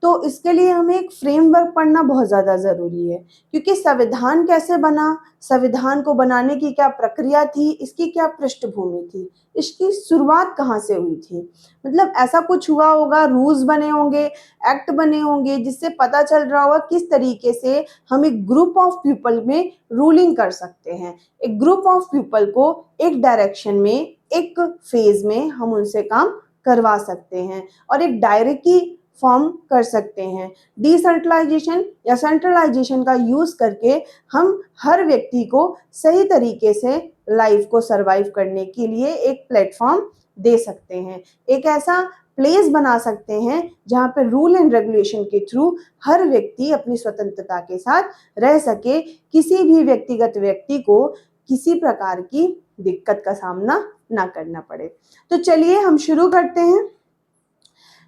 तो इसके लिए हमें एक फ्रेमवर्क पढ़ना बहुत ज़्यादा ज़रूरी है, क्योंकि संविधान कैसे बना, संविधान को बनाने की क्या प्रक्रिया थी, इसकी क्या पृष्ठभूमि थी, इसकी शुरुआत कहाँ से हुई थी। मतलब ऐसा कुछ हुआ होगा, रूल्स बने होंगे, एक्ट बने होंगे, जिससे पता चल रहा होगा किस तरीके से हम एक ग्रुप ऑफ पीपल में रूलिंग कर सकते हैं। एक ग्रुप ऑफ पीपल को एक डायरेक्शन में, एक फेज में हम उनसे काम करवा सकते हैं और एक डायरेक्टली फॉर्म कर सकते हैं। डिसेंट्रलाइजेशन या सेंट्रलाइजेशन का यूज करके हम हर व्यक्ति को सही तरीके से लाइफ को सरवाइव करने के लिए एक प्लेटफॉर्म दे सकते हैं, एक ऐसा प्लेस बना सकते हैं जहाँ पे रूल एंड रेगुलेशन के थ्रू हर व्यक्ति अपनी स्वतंत्रता के साथ रह सके, किसी भी व्यक्तिगत व्यक्ति को किसी प्रकार की दिक्कत का सामना ना करना पड़े। तो चलिए हम शुरू करते हैं।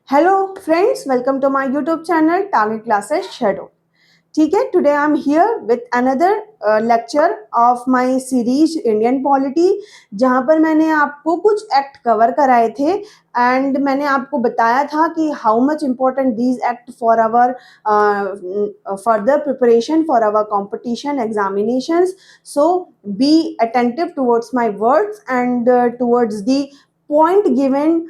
Hello friends, welcome to my YouTube channel target classes shadow. ठीक है, today I am here with another lecture of my series Indian polity, जहां पर मैंने आपको कुछ एक्ट कवर कराए थे एंड मैंने आपको बताया था कि how much important these act for our further preparation for our competition examinations. So be attentive towards my words and towards the point given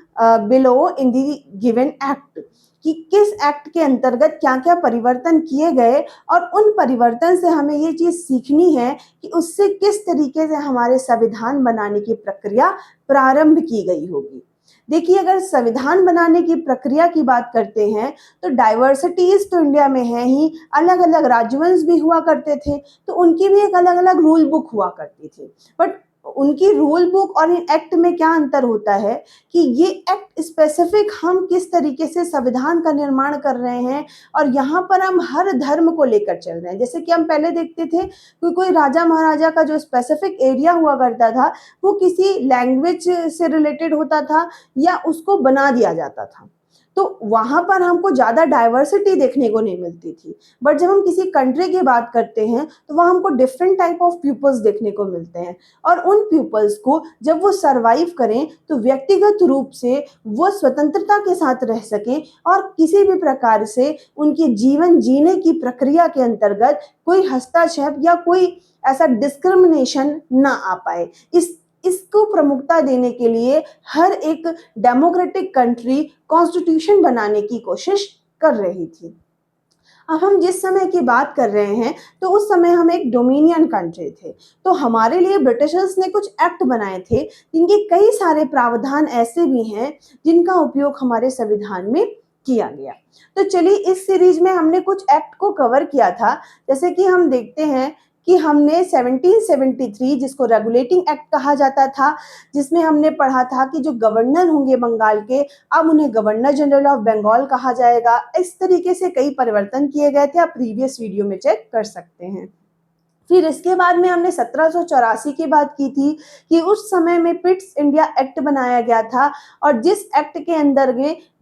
below in the given act, कि किस act के अंतर्गत क्या क्या परिवर्तन किए गए और उन परिवर्तन से हमें ये चीज सीखनी है कि उससे किस तरीके से हमारे संविधान बनाने की प्रक्रिया प्रारंभ की गई होगी। देखिए, अगर संविधान बनाने की प्रक्रिया की बात करते हैं तो डाइवर्सिटीज तो इंडिया में है ही, अलग अलग राज्यवंश भी हुआ करते थे, तो उनकी भी एक अलग अलग रूल बुक हुआ करती थी। बट उनकी रूल बुक और इन एक्ट में क्या अंतर होता है कि ये एक्ट स्पेसिफिक हम किस तरीके से संविधान का निर्माण कर रहे हैं और यहाँ पर हम हर धर्म को लेकर चल रहे हैं। जैसे कि हम पहले देखते थे कि कोई राजा महाराजा का जो स्पेसिफिक एरिया हुआ करता था वो किसी लैंग्वेज से रिलेटेड होता था या उसको बना दिया जाता था, तो वहां पर हमको ज्यादा डाइवर्सिटी देखने को नहीं मिलती थी। बट जब हम किसी कंट्री की बात करते हैं तो वहां हमको डिफरेंट टाइप ऑफ पीपल्स देखने को मिलते हैं और उन पीपल्स को जब वो सरवाइव करें तो व्यक्तिगत रूप से वो स्वतंत्रता के साथ रह सकें और किसी भी प्रकार से उनके जीवन जीने की प्रक्रिया के अंतर्गत कोई हस्तक्षेप या कोई ऐसा डिस्क्रिमिनेशन ना आ पाए। इसको प्रमुखता देने के लिए हर एक डेमोक्रेटिक कंट्री कॉन्स्टिट्यूशन बनाने की कोशिश कर रही थी। अब हम जिस समय की बात कर रहे हैं तो उस समय हम एक डोमिनियन कंट्री थे, तो हमारे लिए ब्रिटिशर्स ने कुछ एक्ट बनाए थे जिनके कई सारे प्रावधान ऐसे भी हैं जिनका उपयोग हमारे संविधान में किया गया। तो चलिए, इस सीरीज में हमने कुछ एक्ट को कवर किया था। जैसे कि हम देखते हैं कि हमने 1773, जिसको रेगुलेटिंग एक्ट कहा जाता था, जिसमें हमने पढ़ा था कि जो गवर्नर होंगे बंगाल के, अब उन्हें गवर्नर जनरल ऑफ बंगाल कहा जाएगा। इस तरीके से कई परिवर्तन किए गए थे, आप प्रीवियस वीडियो में चेक कर सकते हैं। फिर इसके बाद में हमने 1784 की बात की थी कि उस समय में पिट्स इंडिया एक्ट बनाया गया था और जिस एक्ट के अंदर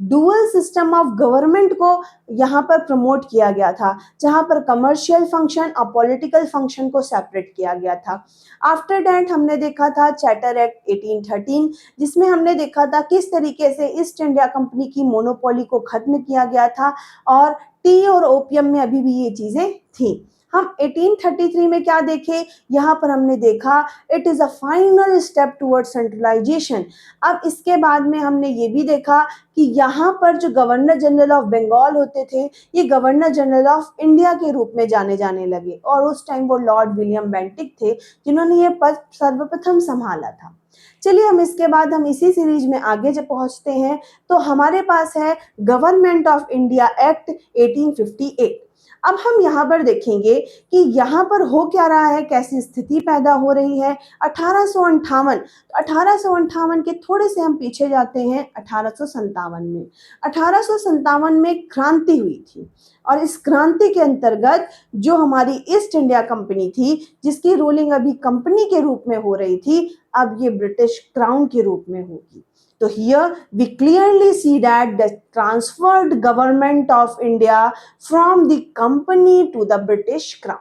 डुअल सिस्टम ऑफ गवर्नमेंट को यहाँ पर प्रमोट किया गया था, जहाँ पर कमर्शियल फंक्शन और पॉलिटिकल फंक्शन को सेपरेट किया गया था। आफ्टर दैट हमने देखा था चार्टर एक्ट 1813, जिसमें हमने देखा था किस तरीके से ईस्ट इंडिया कंपनी की मोनोपोली को खत्म किया गया था और टी और ओपियम में अभी भी ये चीजें थी। हम 1833 में क्या देखे, यहाँ पर हमने देखा it is a final step toward centralization. अब इसके बाद में हमने ये भी देखा कि यहाँ पर जो गवर्नर जनरल ऑफ बंगाल होते थे ये गवर्नर जनरल ऑफ इंडिया के रूप में जाने जाने लगे और उस टाइम वो लॉर्ड विलियम बेंटिक थे जिन्होंने ये पद सर्वप्रथम संभाला था। चलिए, हम इसके बाद हम इसी सीरीज में आगे जब पहुंचते हैं तो हमारे पास है गवर्नमेंट ऑफ इंडिया एक्ट 1858। अब हम यहाँ पर देखेंगे कि यहाँ पर हो क्या रहा है, कैसी स्थिति पैदा हो रही है। 1858 के थोड़े से हम पीछे जाते हैं 1857 में। 1857 में क्रांति हुई थी और इस क्रांति के अंतर्गत जो हमारी ईस्ट इंडिया कंपनी थी, जिसकी रूलिंग अभी कंपनी के रूप में हो रही थी, अब ये ब्रिटिश क्राउन के रूप में होगी। So here we clearly see that the transferred government of India from the company to the British Crown.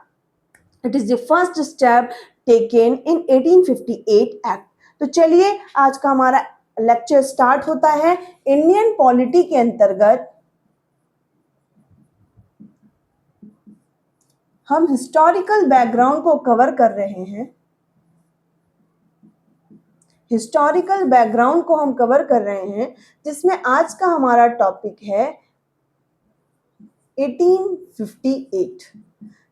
It is the first step taken in 1858 Act. तो चलिए, आज का हमारा लेक्चर स्टार्ट होता है इंडियन पॉलिटी के अंतर्गत हम हिस्टोरिकल बैकग्राउंड को कवर कर रहे हैं, हिस्टोरिकल बैकग्राउंड को हम कवर कर रहे हैं, जिसमें आज का हमारा टॉपिक है 1858।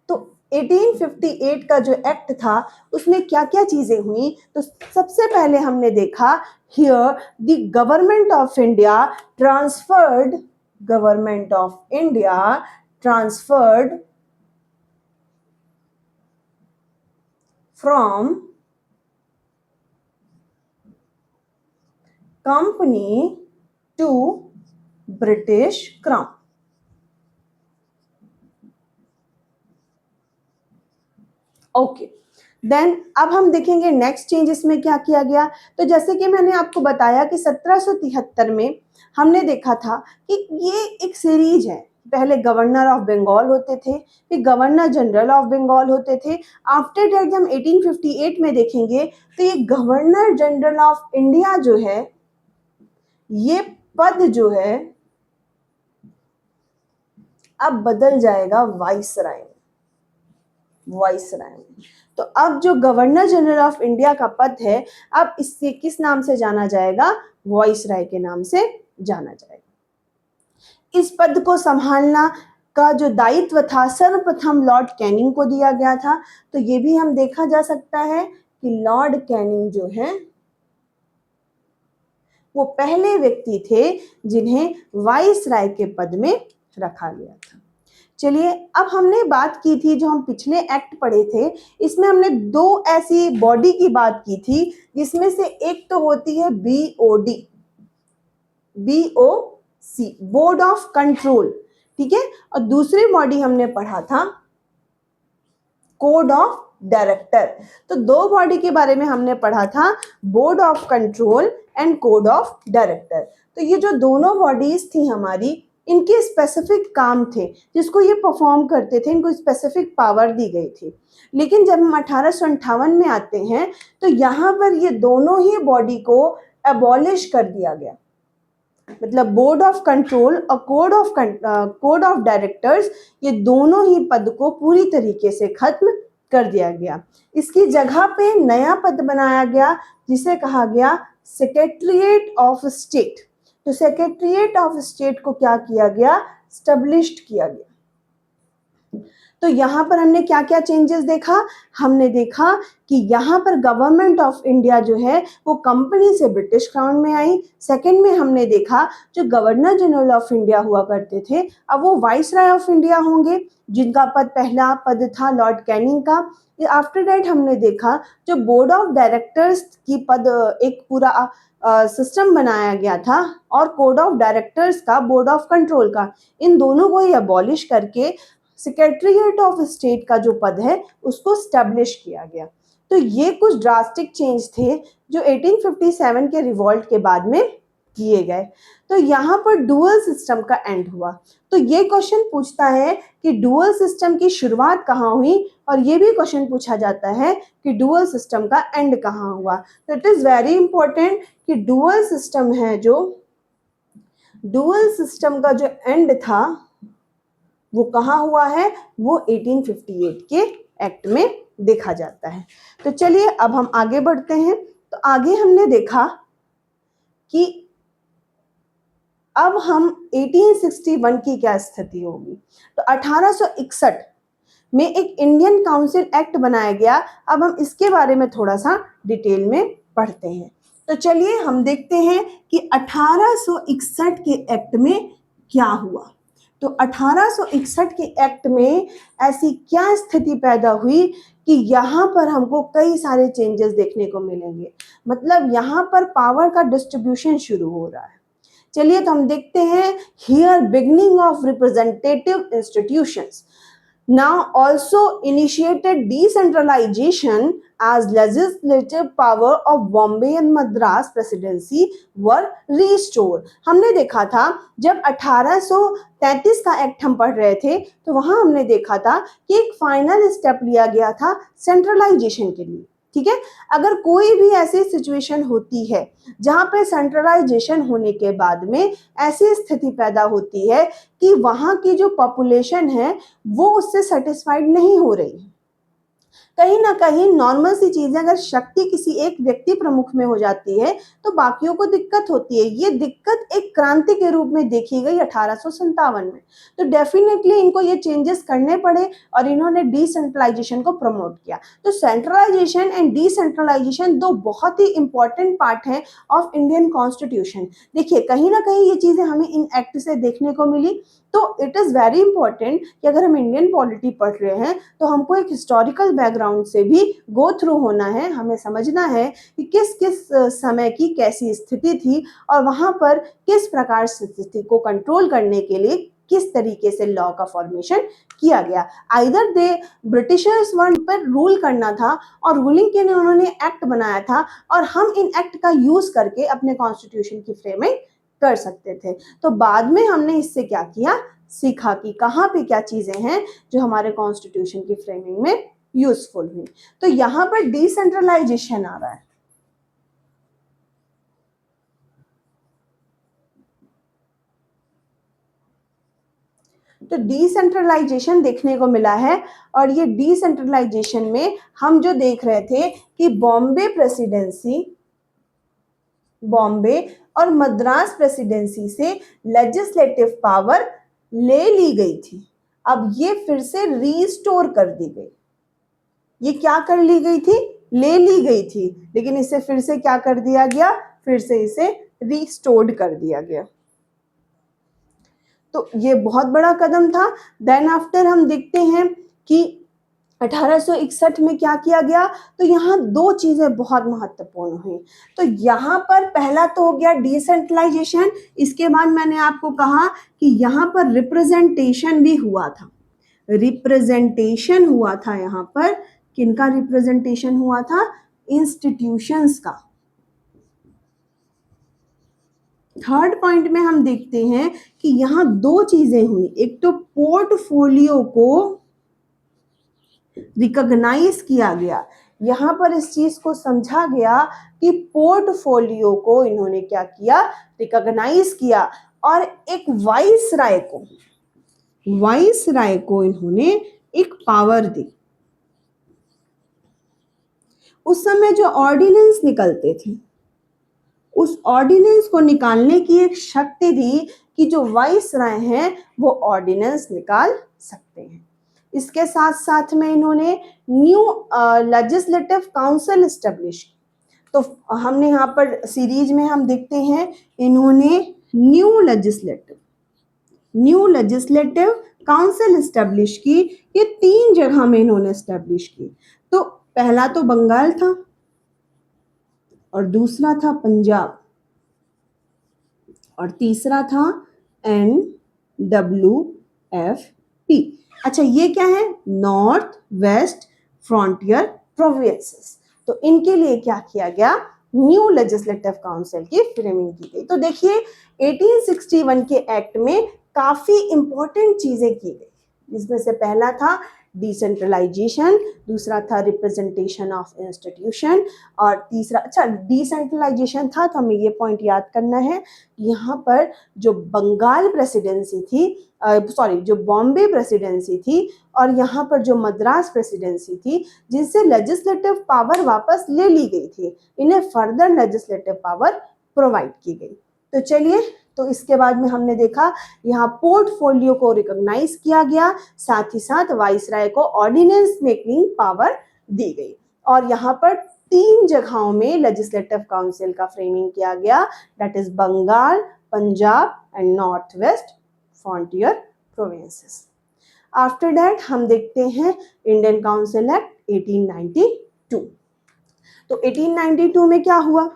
तो 1858 का जो एक्ट था उसमें क्या क्या चीजें हुई, तो सबसे पहले हमने देखा here the Government of India transferred, Government of India transferred from company to British crown. Okay, then अब हम देखेंगे नेक्स्ट चेंज इसमें क्या किया गया। तो जैसे कि मैंने आपको बताया कि 1773 में हमने देखा था कि ये एक सीरीज है, पहले गवर्नर ऑफ बंगाल होते थे, फिर गवर्नर जनरल ऑफ बंगाल होते थे। आफ्टर दैट हम 1858 में देखेंगे तो ये गवर्नर जनरल ऑफ इंडिया जो है, ये पद जो है अब बदल जाएगा वाइसराय में, वाइसराय में। तो अब जो गवर्नर जनरल ऑफ इंडिया का पद है, अब इससे किस नाम से जाना जाएगा, वाइसराय के नाम से जाना जाएगा। इस पद को संभालना का जो दायित्व था सर्वप्रथम लॉर्ड कैनिंग को दिया गया था। तो ये भी हम देखा जा सकता है कि लॉर्ड कैनिंग जो है वो पहले व्यक्ति थे जिन्हें वाइसराय के पद में रखा गया था। चलिए, अब हमने बात की थी, जो हम पिछले एक्ट पढ़े थे, इसमें हमने दो ऐसी बॉडी की बात की थी, जिसमें से एक तो होती है BOD, BOC, board of control, ठीक है, और दूसरी बॉडी हमने पढ़ा था कोड ऑफ डायरेक्टर। तो दो बॉडी के बारे में हमने पढ़ा था, board of control and code of director. तो ये जो दोनों बॉडीज थी हमारी, इनके स्पेसिफिक काम थे जिसको ये परफॉर्म करते थे, इनको स्पेसिफिक पावर दी गई थी। लेकिन जब हम 1858 में आते हैं तो यहाँ पर ये दोनों ही बॉडी को एबॉलिश कर दिया गया, मतलब बोर्ड ऑफ कंट्रोल और कोड ऑफ डायरेक्टर्स, ये दोनों ही पद को पूरी तरीके से खत्म कर दिया गया। इसकी जगह पे नया पद बनाया गया जिसे कहा गया सेक्रेटरीट ऑफ स्टेट। तो सेक्रेटरीट ऑफ स्टेट को क्या किया गया, स्टैब्लिश्ड किया गया। तो यहाँ पर हमने क्या क्या चेंजेस देखा, हमने देखा कि यहाँ पर गवर्नमेंट ऑफ इंडिया जो है वो कंपनी से ब्रिटिश क्राउन में आई। सेकंड में हमने देखा जो गवर्नर जनरल ऑफ इंडिया हुआ करते थे, अब वो वाइसराय ऑफ इंडिया होंगे, जिनका पहला पद था लॉर्ड कैनिंग का। आफ्टर दैट हमने देखा जो बोर्ड ऑफ डायरेक्टर्स की पद एक पूरा सिस्टम बनाया गया था, और कोड ऑफ डायरेक्टर्स का, बोर्ड ऑफ कंट्रोल का, इन दोनों को ही अबॉलिश करके सेक्रेटरीट ऑफ स्टेट का जो पद है उसको स्टैब्लिश किया गया। तो ये कुछ ड्रास्टिक चेंज थे जो 1857 के रिवॉल्ट के बाद में किए गए। तो यहाँ पर डुअल सिस्टम का एंड हुआ। तो ये क्वेश्चन पूछता है कि डुअल सिस्टम की शुरुआत कहाँ हुई, और ये भी क्वेश्चन पूछा जाता है कि डुअल सिस्टम का एंड कहाँ हुआ। तो इट इज वेरी इंपॉर्टेंट कि डुअल सिस्टम है, जो डुअल सिस्टम का जो एंड था वो कहाँ हुआ है, वो 1858 के एक्ट में देखा जाता है। तो चलिए अब हम आगे बढ़ते हैं। तो आगे हमने देखा कि अब हम 1861 की क्या स्थिति होगी। तो 1861 में एक इंडियन काउंसिल एक्ट बनाया गया। अब हम इसके बारे में थोड़ा सा डिटेल में पढ़ते हैं। तो चलिए हम देखते हैं कि 1861 के एक्ट में क्या हुआ। तो 1861 के एक्ट में ऐसी क्या स्थिति पैदा हुई कि यहाँ पर हमको कई सारे चेंजेस देखने को मिलेंगे, मतलब यहाँ पर पावर का डिस्ट्रीब्यूशन शुरू हो रहा है। चलिए तो हम देखते हैं, here beginning of representative institutions now also initiated decentralization as legislative power of Bombay and Madras presidency were restored। हमने देखा था जब 1833 का एक्ट हम पढ़ रहे थे तो वहां हमने देखा था कि एक फाइनल स्टेप लिया गया था सेंट्रलाइजेशन के लिए। ठीक है। अगर कोई भी ऐसी सिचुएशन होती है जहां पे सेंट्रलाइजेशन होने के बाद में ऐसी स्थिति पैदा होती है कि वहां की जो पॉपुलेशन है वो उससे सेटिस्फाइड नहीं हो रही, कहीं ना कहीं नॉर्मल सी चीजें अगर शक्ति किसी एक व्यक्ति प्रमुख में हो जाती है तो बाकियों को दिक्कत होती है। ये दिक्कत एक क्रांति के रूप में देखी गई 1857 में। तो डेफिनेटली इनको ये चेंजेस करने पड़े और इन्होंने डिसेंट्रलाइजेशन को प्रमोट किया। तो सेंट्रलाइजेशन एंड डिसेंट्रलाइजेशन दो बहुत ही इंपॉर्टेंट पार्ट हैं ऑफ इंडियन कॉन्स्टिट्यूशन। देखिए कहीं ना कहीं ये चीजें हमें इन एक्ट से देखने को मिली। तो इट इज वेरी इंपॉर्टेंट कि अगर हम इंडियन पॉलिटी पढ़ रहे हैं तो हमको एक हिस्टोरिकल बैकग्राउंड से भी गो थ्रू होना है। हमें समझना है कि किस किस समय की कैसी स्थिति थी और वहां पर किस प्रकार से स्थिति को कंट्रोल करने के लिए किस तरीके से लॉ का फॉर्मेशन किया गया। आइदर दे ब्रिटिशर्स वन पर रूल करना था और रूलिंग के लिए उन्होंने एक्ट बनाया था और हम इन एक्ट का यूज करके अपने कॉन्स्टिट्यूशन की फ्रेमिंग कर सकते थे। तो बाद में हमने इससे क्या किया, सीखा कि कहाँ पे क्या चीजें हैं जो हमारे कॉन्स्टिट्यूशन की फ्रेमिंग में यूजफुल हुई। तो यहां पर डिसेंट्रलाइजेशन आ रहा है। तो डिसेंट्रलाइजेशन देखने को मिला है और ये डिसेंट्रलाइजेशन में हम जो देख रहे थे कि बॉम्बे और मद्रास प्रेसिडेंसी से लेजिस्लेटिव पावर ले ली गई थी। अब ये फिर से रीस्टोर कर दी गई। ये क्या कर ली गई थी, ले ली गई थी, लेकिन इसे फिर से क्या कर दिया गया, फिर से इसे रीस्टोर्ड कर दिया गया। तो ये बहुत बड़ा कदम था। देन आफ्टर हम देखते हैं कि 1861 में क्या किया गया। तो यहाँ दो चीजें बहुत महत्वपूर्ण हुई। तो यहाँ पर पहला तो हो गया डिसेंट्रलाइजेशन। इसके बाद मैंने आपको कहा कि यहाँ पर रिप्रेजेंटेशन भी हुआ था। रिप्रेजेंटेशन हुआ था यहाँ पर, किनका रिप्रेजेंटेशन हुआ था, इंस्टीट्यूशंस का। थर्ड पॉइंट में हम देखते हैं कि यहां दो चीजें हुई। एक तो पोर्टफोलियो को रिकॉग्नाइज किया गया। यहां पर इस चीज को समझा गया कि पोर्टफोलियो को इन्होंने क्या किया, रिकॉग्नाइज किया और एक वाइस राय को इन्होंने एक पावर दी। उस समय जो ऑर्डिनेंस निकलते थे, उस ऑर्डिनेंस को निकालने की एक शक्ति थी कि जो वाइस राय हैं वो ऑर्डिनेंस निकाल सकते हैं। इसके साथ साथ में इन्होंने न्यू लेजिस्लेटिव काउंसिल एस्टेब्लिश की। तो हमने यहाँ पर सीरीज में हम देखते हैं इन्होंने न्यू लेजिस्लेटिव काउंसिल एस्टेब्लिश की। ये 3 जगह में इन्होंने एस्टेब्लिश की। तो पहला तो बंगाल था और दूसरा था पंजाब और तीसरा था NWFP। अच्छा ये क्या है, नॉर्थ वेस्ट फ्रंटियर प्रोविंसेस। तो इनके लिए क्या किया गया, न्यू लेजिस्लेटिव काउंसिल की फ्रेमिंग की गई। तो देखिए 1861 के एक्ट में काफी इंपॉर्टेंट चीजें की गई, जिसमें से पहला था डिसेंट्रलाइजेशन, दूसरा था रिप्रेजेंटेशन ऑफ इंस्टीट्यूशन और तीसरा, अच्छा डिसेंट्रलाइजेशन था तो हमें ये पॉइंट याद करना है, यहाँ पर जो बंगाल प्रेसिडेंसी थी, जो बॉम्बे प्रेसिडेंसी थी और यहाँ पर जो मद्रास प्रेसिडेंसी थी, जिनसे लेजिस्लेटिव पावर वापस ले ली गई थी, इन्हें फर्दर लेजिस्लेटिव पावर प्रोवाइड की गई। तो चलिए, तो इसके बाद में हमने देखा यहाँ पोर्टफोलियो को रिकॉग्नाइज किया गया, साथ ही साथ वाइसराय को ऑर्डिनेंस मेकिंग पावर दी गई और यहाँ पर 3 जगहों में लेजिस्लेटिव काउंसिल का फ्रेमिंग किया गया, that is Bengal, Punjab and North West Frontier provinces. After that हम देखते हैं इंडियन काउंसिल एक्ट 1892। तो 1892 में क्या हुआ,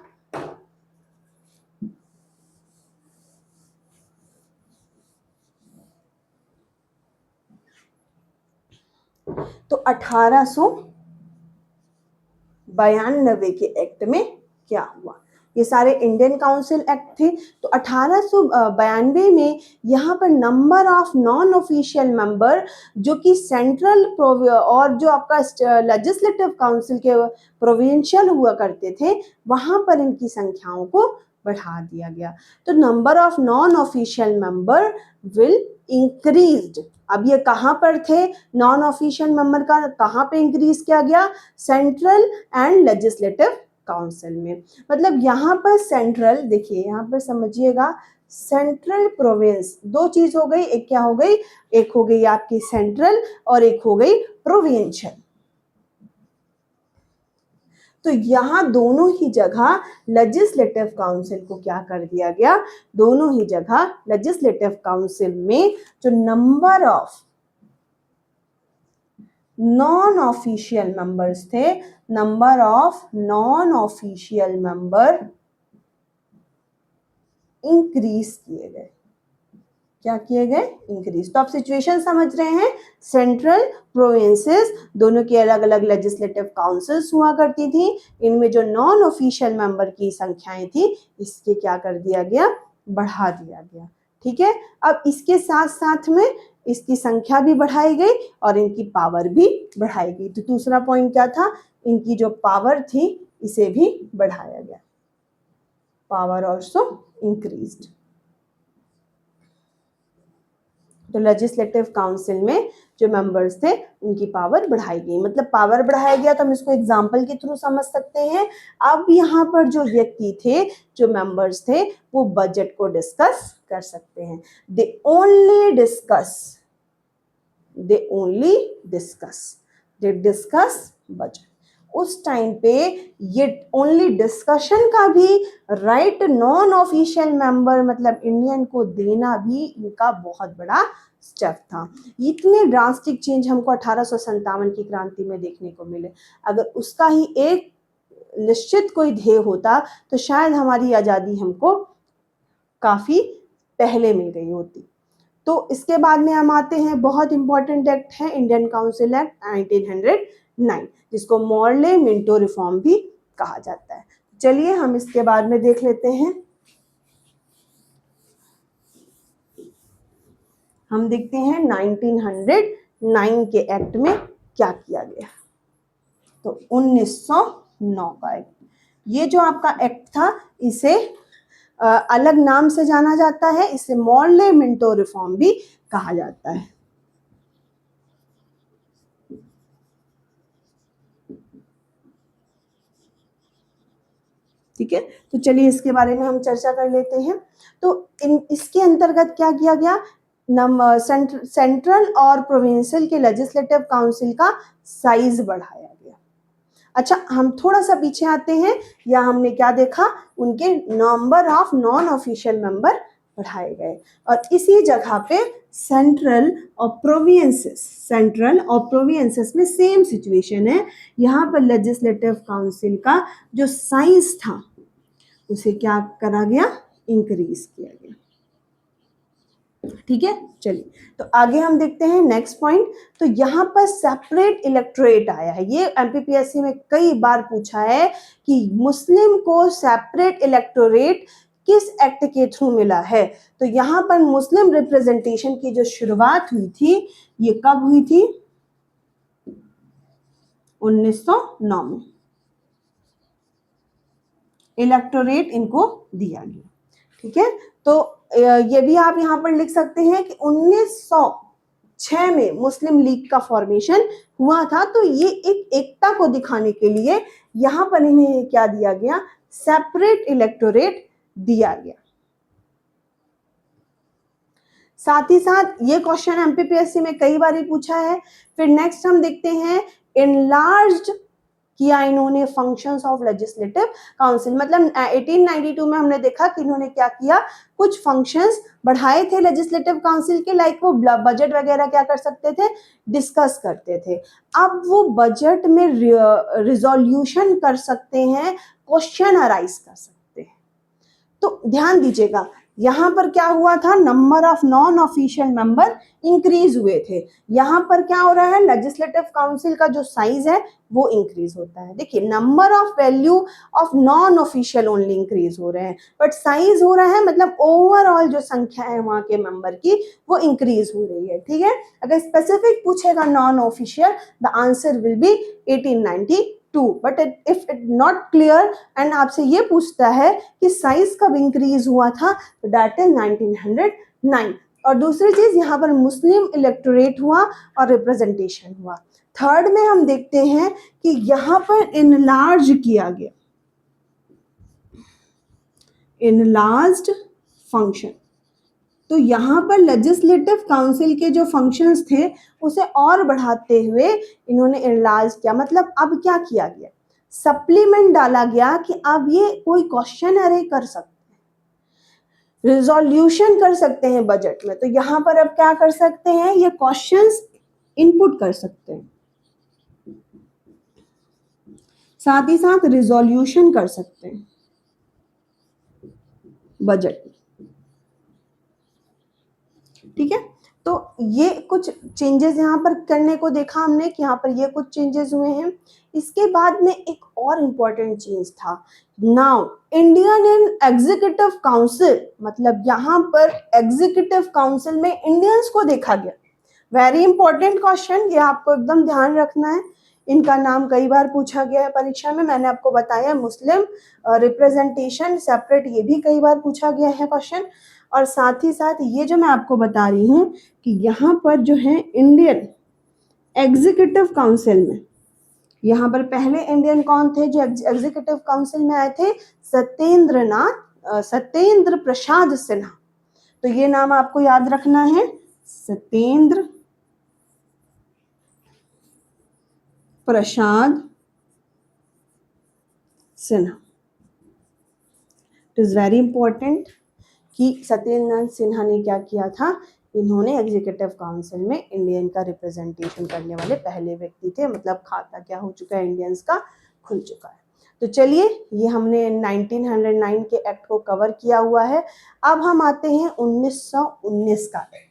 तो 1892 के एक्ट में क्या हुआ, ये सारे इंडियन काउंसिल एक्ट थे। तो 1892 में यहाँ पर number of non official member जो कि सेंट्रल और जो आपका लेजिस्लेटिव काउंसिल के प्रोविंशियल हुआ करते थे, वहाँ पर इनकी संख्याओं को बढ़ा दिया गया। तो number of non official member will increased. अब ये कहाँ पर थे, नॉन ऑफिशियल मेंबर का कहाँ पे इंक्रीज किया गया, सेंट्रल एंड लेजिस्लेटिव काउंसिल में। मतलब यहाँ पर सेंट्रल, देखिए यहाँ पर समझिएगा, सेंट्रल प्रोविंस, दो चीज हो गई, एक क्या हो गई, एक हो गई आपकी सेंट्रल और एक हो गई प्रोविंशियल। तो यहाँ दोनों ही जगह लेजिस्लेटिव काउंसिल को क्या कर दिया गया, दोनों ही जगह लेजिस्लेटिव काउंसिल में जो number of non official members थे, number of non official member increase किए गए। क्या किए गए, इंक्रीज। तो आप सिचुएशन समझ रहे हैं, सेंट्रल प्रोविंसेस दोनों की अलग अलग लेजिस्लेटिव काउंसिल्स हुआ करती थी, इनमें जो नॉन ऑफिशियल मेंबर की संख्याएं थी इसके क्या कर दिया गया, बढ़ा दिया गया। ठीक है, अब इसके साथ साथ में इसकी संख्या भी बढ़ाई गई और इनकी पावर भी बढ़ाई गई। तो दूसरा पॉइंट क्या था, इनकी जो पावर थी इसे भी बढ़ाया गया, पावर ऑल्सो इंक्रीज्ड। तो लेजिस्लेटिव काउंसिल में जो मेंबर्स थे उनकी पावर बढ़ाई गई। मतलब पावर बढ़ाया गया तो हम इसको एग्जांपल के थ्रू समझ सकते हैं। अब यहाँ पर जो व्यक्ति थे, जो मेंबर्स थे, वो बजट को डिस्कस कर सकते हैं। They only discuss budget. उस टाइम पे ये ओनली डिस्कशन का भी राइट नॉन ऑफिशियल मेंबर मतलब इंडियन को देना भी इनका बहुत बड़ा स्टेप था। इतने ड्रास्टिक चेंज हमको 1857 की क्रांति में देखने को मिले। अगर उसका ही एक निश्चित कोई ध्येय होता तो शायद हमारी आज़ादी हमको काफ़ी पहले मिल गई होती। तो इसके बाद में हम आते हैं, बहुत इंपॉर्टेंट एक्ट है इंडियन काउंसिल एक्ट 1909, जिसको मॉर्ले मिंटो रिफॉर्म भी कहा जाता है। चलिए हम इसके बाद में देख लेते हैं। हम देखते हैं 1909 के एक्ट में क्या किया गया। तो 1909 का एक्ट, ये जो आपका एक्ट था इसे अलग नाम से जाना जाता है, इसे मॉर्ले मिंटो रिफॉर्म भी कहा जाता है। ठीक है, तो चलिए इसके बारे में हम चर्चा कर लेते हैं। तो इसके अंतर्गत क्या किया गया, सेंट्रल और प्रोविंशियल के लेजिस्लेटिव काउंसिल का साइज बढ़ाया गया। अच्छा, हम थोड़ा सा पीछे आते हैं, या हमने क्या देखा, उनके number of non official member बढ़ाए गए। और इसी जगह पे सेंट्रल और प्रोविंसेस में सेम सिचुएशन है। यहाँ पर लेजिस्लेटिव काउंसिल का जो साइज था उसे क्या करा गया, इंक्रीज किया गया। ठीक है, चलिए तो आगे हम देखते हैं नेक्स्ट पॉइंट। तो यहाँ पर सेपरेट इलेक्टोरेट आया है। ये एमपीपीएससी में कई बार पूछा है कि मुस्लिम को सेपरेट इलेक्टोरेट किस एक्ट के थ्रू मिला है। तो यहाँ पर मुस्लिम रिप्रेजेंटेशन की जो शुरुआत हुई थी ये कब हुई थी, 1909 में इलेक्टोरेट इनको दिया गया। ठीक है, तो ये भी आप यहाँ पर लिख सकते हैं कि 1906 में मुस्लिम लीग का फॉर्मेशन हुआ था। तो ये एक एकता को दिखाने के लिए यहाँ पर इन्हें क्या दिया गया, सेपरेट इलेक्टोरेट दिया गया। साथ ही साथ ये क्वेश्चन एमपीपीएससी में कई बार पूछा है। फिर नेक्स्ट हम देखते हैं, एनलार्ज्ड किया इन्होंने फंक्शंस ऑफ लेजिस्लेटिव काउंसिल। मतलब 1892 में हमने देखा कि इन्होंने क्या किया, कुछ फंक्शंस बढ़ाए थे लेजिस्लेटिव काउंसिल के, लाइक वो बजट वगैरह क्या कर सकते थे, डिस्कस करते थे। अब वो बजट में रिजोल्यूशन कर सकते हैं, क्वेश्चन अराइज कर सकते हैं। तो ध्यान दीजिएगा, यहाँ पर क्या हुआ था, number of non official member increase हुए थे। यहाँ पर क्या हो रहा है, लेजिस्लेटिव काउंसिल का जो साइज है वो इंक्रीज होता है। देखिए number of value of non official only increase हो रहे हैं, बट साइज हो रहा है, मतलब ओवरऑल जो संख्या है वहां के मेंबर की वो इंक्रीज हो रही है। ठीक है, अगर स्पेसिफिक पूछेगा non official, the answer will be 1892, but if it not clear and आपसे ये पूछता है कि साइज कब इंक्रीज हुआ था, तो दैट इज 1909। और दूसरी चीज यहाँ पर मुस्लिम इलेक्टोरेट हुआ और रिप्रेजेंटेशन हुआ। थर्ड में हम देखते हैं कि यहाँ पर इनलार्ज किया गया, इनलार्ज्ड फंक्शन। तो यहाँ पर लेजिस्लेटिव काउंसिल के जो फंक्शंस थे उसे और बढ़ाते हुए इन्होंने इनलार्ज किया। मतलब अब क्या किया गया, सप्लीमेंट डाला गया कि अब ये कोई क्वेश्चन अरे कर सकते हैं, रिजोल्यूशन कर सकते हैं बजट में। तो यहाँ पर अब क्या कर सकते हैं, ये क्वेश्चंस इनपुट कर सकते हैं, साथ ही साथ रिजोल्यूशन कर सकते हैं बजट। ठीक है, तो ये कुछ चेंजेस यहाँ पर करने को देखा हमने कि यहाँ पर ये कुछ चेंजेस हुए हैं। इसके बाद में एक और इम्पोर्टेंट चेंज था, नाउ इंडियन एग्जीक्यूटिव काउंसिल, मतलब यहाँ पर एग्जीक्यूटिव काउंसिल में इंडियंस को देखा गया। वेरी इंपॉर्टेंट क्वेश्चन, ये आपको एकदम ध्यान रखना है। इनका नाम कई बार पूछा गया है परीक्षा में, मैंने आपको बताया मुस्लिम रिप्रेजेंटेशन सेपरेट, ये भी कई बार पूछा गया है क्वेश्चन। और साथ ही साथ ये जो मैं आपको बता रही हूँ कि यहाँ पर जो है इंडियन एग्जीक्यूटिव काउंसिल में, यहाँ पर पहले इंडियन कौन थे जो एग्जीक्यूटिव काउंसिल में आए थे, सत्येंद्र प्रसाद सिन्हा। तो ये नाम आपको याद रखना है, Satyendra Prasad Sinha. It is very important कि सत्येंद्र सिन्हा ने क्या किया था, इन्होंने एग्जीक्यूटिव काउंसिल में इंडियन का रिप्रेजेंटेशन करने वाले पहले व्यक्ति थे। मतलब खाता क्या हो चुका है, इंडियंस का खुल चुका है। तो चलिए, ये हमने 1909 के एक्ट को कवर किया हुआ है। अब हम आते हैं 1919 का एक्ट।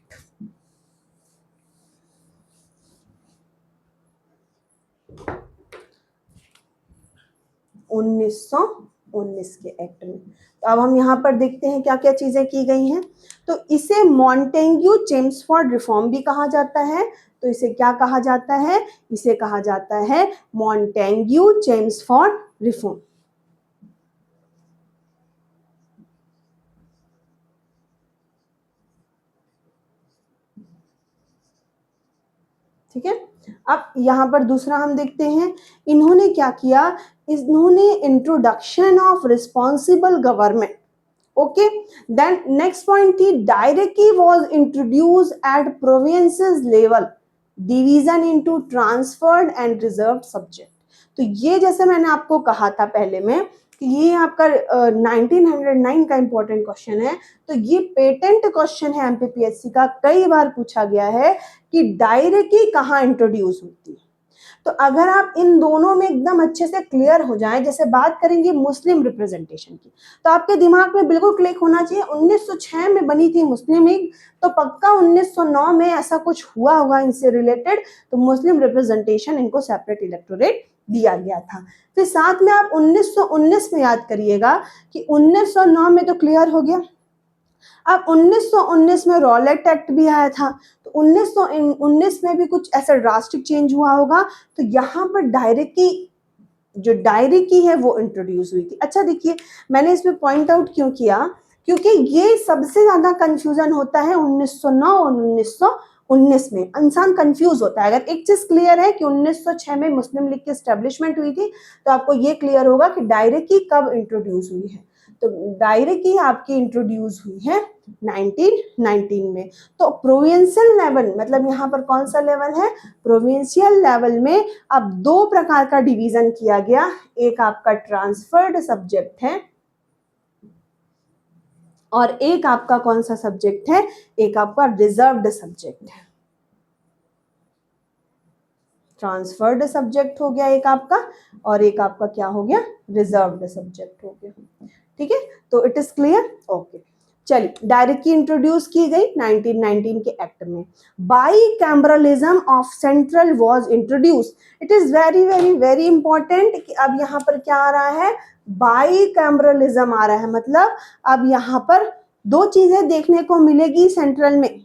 1919 के एक्ट में, तो अब हम यहाँ पर देखते हैं क्या क्या चीजें की गई हैं। तो इसे मॉन्टेग्यू चेम्सफोर्ड रिफॉर्म भी कहा जाता है। तो इसे क्या कहा जाता है, इसे कहा जाता है मॉन्टेग्यू चेम्सफोर्ड रिफॉर्म। ठीक है, अब यहाँ पर दूसरा हम देखते हैं, इन्होंने क्या किया, इन्होंने introduction of responsible government. Okay, then next point थी directly was introduce at provinces level, division into transferred and reserved subject. तो ये जैसे मैंने आपको कहा था पहले में कि ये आपका 1909 का इंपॉर्टेंट क्वेश्चन है। तो ये पेटेंट क्वेश्चन है एमपीपीएससी का, कई बार पूछा गया है कि डायरेक्टली कहाँ इंट्रोड्यूस होती है। तो अगर आप इन दोनों में एकदम अच्छे से क्लियर हो जाएं, जैसे बात करेंगे मुस्लिम रिप्रेजेंटेशन की, तो आपके दिमाग में बिल्कुल क्लिक होना चाहिए 1906 में बनी थी मुस्लिम लीग, तो पक्का 1909 में ऐसा कुछ हुआ होगा इनसे रिलेटेड, तो मुस्लिम रिप्रेजेंटेशन इनको सेपरेट इलेक्टोरेट दिया गया था। फिर साथ में आप 1919 में याद करिएगा कि 1909 में तो क्लियर हो गया। अब 1919 में रॉलेट एक्ट भी आया था, तो 1919 में भी कुछ ऐसा ड्रास्टिक चेंज हुआ होगा। तो यहाँ पर डायरेक्टली जो डायरी की है वो इंट्रोड्यूस हुई थी। अच्छा देखिए, मैंने इसमें पॉइंट आउट क्यों किया, क्योंकि ये सबसे ज्यादा कंफ्यूजन होता है 1909 और 1919 में, इंसान कंफ्यूज होता है। अगर एक चीज क्लियर है कि 1906 में मुस्लिम लीग की एस्टेब्लिशमेंट हुई थी, तो आपको ये क्लियर होगा कि डायरी की कब इंट्रोड्यूस हुई है। तो डायरी की आपकी इंट्रोड्यूस हुई है 1919 में। तो प्रोविंशियल लेवल, मतलब यहाँ पर कौन सा लेवल है, प्रोविंशियल लेवल में अब दो प्रकार का डिवीजन किया गया। एक आपका ट्रांसफर्ड सब्जेक्ट है और एक आपका कौन सा सब्जेक्ट है, एक आपका रिजर्व्ड सब्जेक्ट है। ट्रांसफर्ड सब्जेक्ट हो गया एक आपका, और एक आपका क्या हो गया, रिजर्व्ड सब्जेक्ट हो गया। ठीक है, तो इट इज क्लियर, ओके। चलिए, डायरेक्टली इंट्रोड्यूस की गई 1919 के एक्ट में। Bicameralism of central was introduce. It is very very very important कि अब यहाँ पर क्या आ रहा है, बाईकैमरलिज्म आ रहा है, मतलब अब यहाँ पर दो चीजें देखने को मिलेगी सेंट्रल में।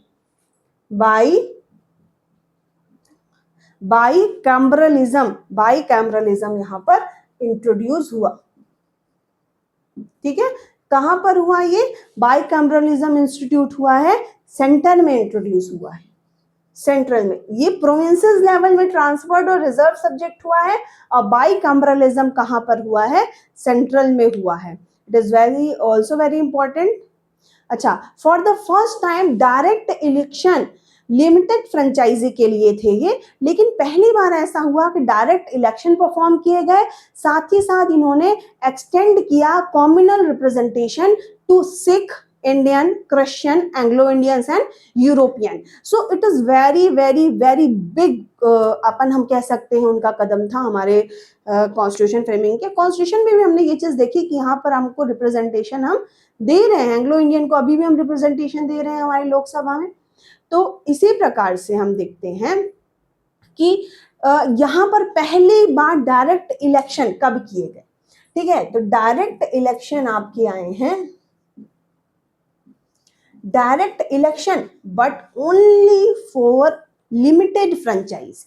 बाईकैमरलिज्म यहाँ पर इंट्रोड्यूस हुआ। ठीक है, कहां पर हुआ ये बाईकैमरलिज्म इंस्टीट्यूट हुआ है, सेंटर में इंट्रोड्यूस हुआ है, सेंट्रल में। ये प्रोविंसेस लेवल में ट्रांसफर्ड और रिजर्व सब्जेक्ट हुआ है, और बाईकैमरलिज्म कहां पर हुआ है, सेंट्रल में हुआ है। It is very also very important. अच्छा, for the first time direct election limited franchise के लिए थे ये, लेकिन पहली बार ऐसा हुआ कि डायरेक्ट इलेक्शन परफॉर्म किए गए, साथ ही साथ इन्होंने एक्सटेंड किया communal representation to Sikh, Indian, Christian, Anglo Indians and European. So it is very very very big, अपन हम कह सकते हैं उनका कदम था हमारे कॉन्स्टिट्यूशन फ्रेमिंग के। कॉन्स्टिट्यूशन में भी हमने ये चीज देखी कि यहाँ पर हमको रिप्रेजेंटेशन हम दे रहे हैं, एंग्लो इंडियन को अभी भी हम रिप्रेजेंटेशन दे रहे हैं हमारी लोकसभा में। तो इसी प्रकार से हम देखते हैं कि यहाँ पर पहली बार डायरेक्ट इलेक्शन कब किए गए। ठीक है, तो डायरेक्ट इलेक्शन आपके आए हैं, direct election but only for limited franchise.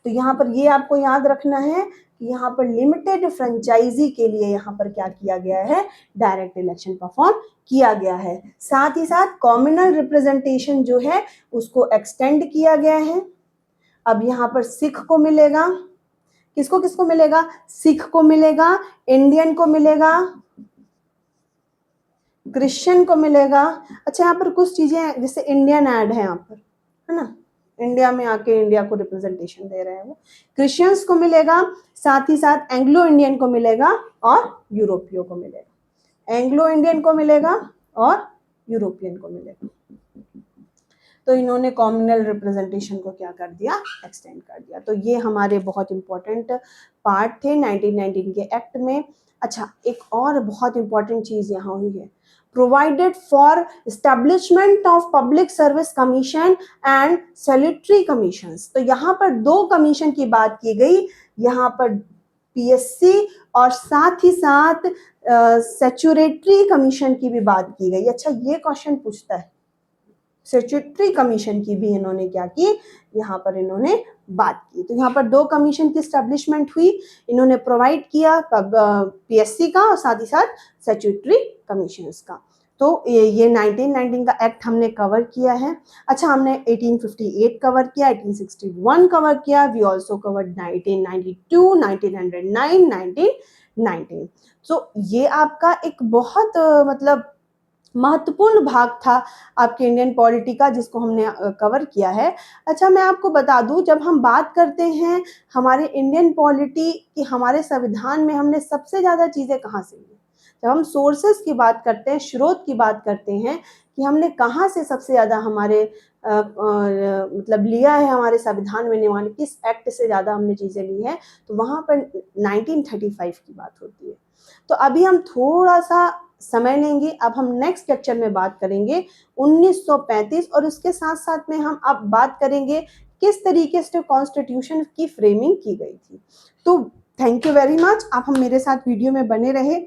तो यहाँ पर ये आपको याद रखना है कि यहाँ पर लिमिटेड फ्रेंचाइजी के लिए यहाँ पर क्या किया गया है, डायरेक्ट इलेक्शन परफॉर्म किया गया है। साथ ही साथ कम्युनल रिप्रेजेंटेशन जो है उसको एक्सटेंड किया गया है। अब यहाँ पर सिख को मिलेगा, किसको किसको मिलेगा, सिख को मिलेगा, इंडियन को मिलेगा, क्रिश्चियन को मिलेगा। अच्छा, यहाँ पर कुछ चीजें जैसे इंडियन ऐड है यहाँ पर, है ना, इंडिया में आके इंडिया को रिप्रेजेंटेशन दे रहे हैं वो। क्रिश्चियंस को मिलेगा, साथ ही साथ एंग्लो इंडियन को मिलेगा और यूरोपियो को मिलेगा, एंग्लो इंडियन को मिलेगा और यूरोपियन को मिलेगा। तो इन्होंने कम्युनल रिप्रेजेंटेशन को क्या कर दिया, एक्सटेंड कर दिया। तो ये हमारे बहुत इंपॉर्टेंट पार्ट थे 1919 के एक्ट में। अच्छा, एक और बहुत इंपॉर्टेंट चीज यहाँ हुई है, provided for establishment of public service commission and salutary commissions. तो यहाँ पर दो कमीशन की बात की गई, यहाँ पर पीएससी और साथ ही साथ स्टैट्यूटरी कमीशन की भी बात की गई। अच्छा, ये क्वेश्चन पूछता है, स्टैट्यूटरी कमीशन की भी इन्होंने क्या की, यहाँ पर इन्होंने बात की। तो यहाँ पर दो कमीशन की स्टैब्लिशमेंट हुई, इन्होंने प्रोवाइड किया पीएससी का और साथ ही साथ स्टैट्यूटरी कमीशंस का। तो ये 1919 का एक्ट हमने कवर किया है। अच्छा, हमने 1858 कवर किया, 1861 कवर किया, वी ऑल्सो कवर्ड 1992, 1909, 1919। तो ये आपका एक बहुत मतलब महत्वपूर्ण भाग था आपके इंडियन पॉलिटी का, जिसको हमने कवर किया है। अच्छा, मैं आपको बता दूं, जब हम बात करते हैं हमारे इंडियन पॉलिटी की, हमारे संविधान में हमने सबसे ज़्यादा चीज़ें कहाँ से ली, जब हम सोर्सेस की बात करते हैं, स्रोत की बात करते हैं कि हमने कहाँ से सबसे ज़्यादा हमारे मतलब लिया है, हमारे संविधान में नियमावली किस एक्ट से ज़्यादा हमने चीज़ें ली हैं, तो वहाँ पर 1935 की बात होती है। तो अभी हम थोड़ा सा समय लेंगे, अब हम नेक्स्ट लेक्चर में बात करेंगे 1935, और उसके साथ साथ में हम अब बात करेंगे किस तरीके से कॉन्स्टिट्यूशन की फ्रेमिंग की गई थी। तो थैंक यू वेरी मच, आप हम मेरे साथ वीडियो में बने रहे।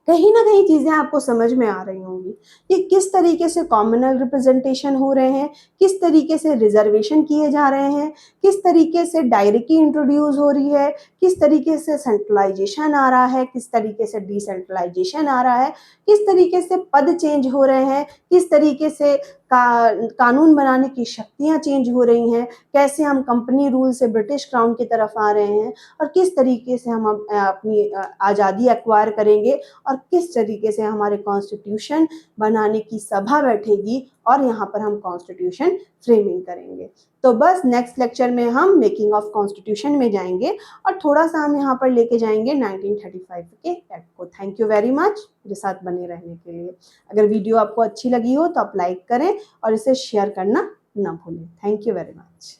कहीं ना कहीं चीज़ें आपको समझ में आ रही होंगी कि किस तरीके से कॉम्युनल रिप्रेजेंटेशन हो रहे हैं, किस तरीके से रिजर्वेशन किए जा रहे हैं, किस तरीके से डायरेक्टली इंट्रोड्यूस हो रही है, किस तरीके से सेंट्रलाइजेशन आ रहा है, किस तरीके से डिसेंट्रलाइजेशन आ रहा है, किस तरीके से पद चेंज हो रहे हैं, किस तरीके से कानून बनाने की शक्तियाँ चेंज हो रही हैं, कैसे हम कंपनी रूल से ब्रिटिश क्राउन की तरफ आ रहे हैं, और किस तरीके से हम अपनी आज़ादी एक्वायर करेंगे, और किस तरीके से हमारे कॉन्स्टिट्यूशन बनाने की सभा बैठेगी और यहाँ पर हम कॉन्स्टिट्यूशन फ्रेमिंग करेंगे। तो बस नेक्स्ट लेक्चर में हम मेकिंग ऑफ कॉन्स्टिट्यूशन में जाएंगे और थोड़ा सा हम यहाँ पर लेके जाएंगे 1935 के एक्ट को। थैंक यू वेरी मच मेरे साथ बने रहने के लिए। अगर वीडियो आपको अच्छी लगी हो तो आप लाइक करें और इसे शेयर करना ना भूलें। Thank you very much.